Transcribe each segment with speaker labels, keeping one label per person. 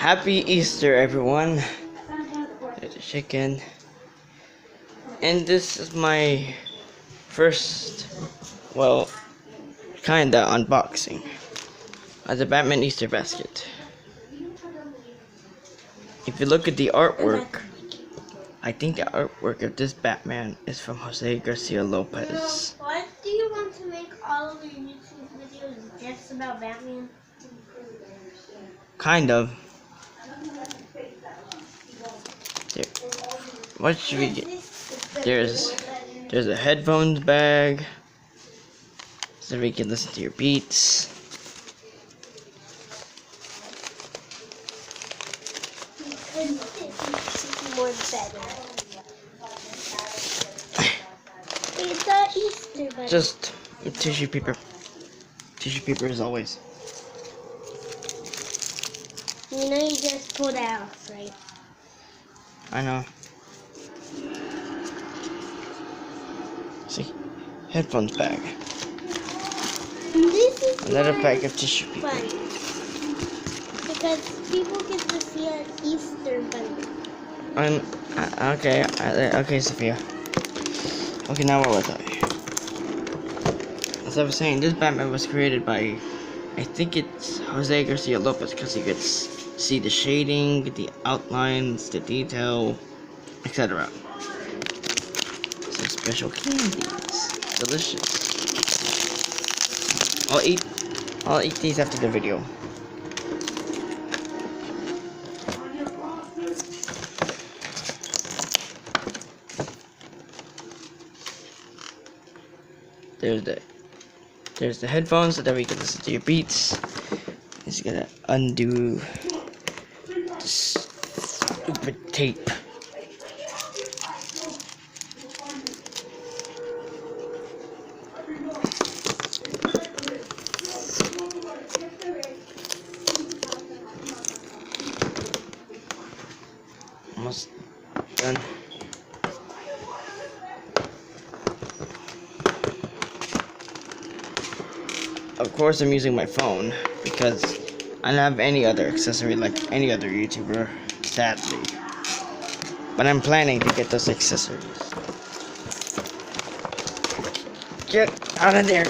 Speaker 1: Happy Easter, everyone. There's a chicken. And this is my first, well, kinda unboxing of the Batman Easter basket. If you look at the artwork, I think the artwork of this Batman is from Jose Garcia Lopez.
Speaker 2: What do you want to make all of your YouTube videos just about Batman?
Speaker 1: Kind of. There. What should we get? There's a headphones bag, so we can listen to your beats.
Speaker 2: More better. It's a Easter bunny.
Speaker 1: Just tissue paper. Tissue paper as always.
Speaker 2: You know you just pulled it out, right?
Speaker 1: I know. See? Headphones bag.
Speaker 2: This is
Speaker 1: Another pack of tissue paper.
Speaker 2: fun. Because people get to see an Easter bunny.
Speaker 1: Okay, Sophia. Okay, now what was I? As I was saying, this Batman was created by, I think it's Jose Garcia Lopez, because you could see the shading, the outlines, the detail, etc. Some special candies, delicious. I'll eat these after the video. There's the headphones so that we can listen to your beats. Just gonna undo the stupid tape. Almost done. Of course, I'm using my phone because I don't have any other accessory like any other YouTuber, sadly. But I'm planning to get those accessories. Get out of there!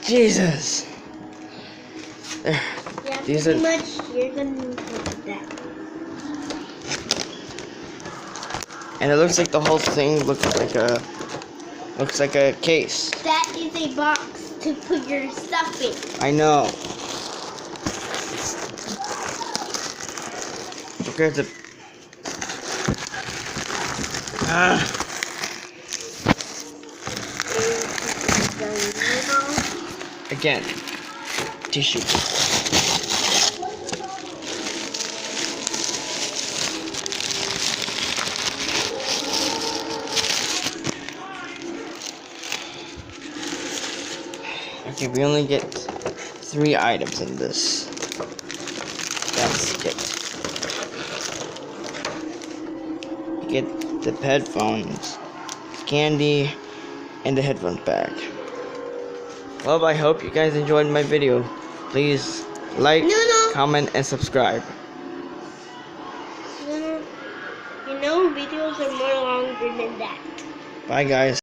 Speaker 1: Jesus! There.
Speaker 2: Yeah,
Speaker 1: These
Speaker 2: pretty
Speaker 1: are.
Speaker 2: much you're gonna look at that.
Speaker 1: And it looks like the whole thing looks like a case.
Speaker 2: That is a box to put your stuff in.
Speaker 1: I know. Okay, the again, tissue. Okay, we only get 3 items in this basket. You get the headphones, candy, and the headphones bag. Well, I hope you guys enjoyed my video. Please like, comment, and subscribe.
Speaker 2: You know, videos are more longer than that.
Speaker 1: Bye, guys.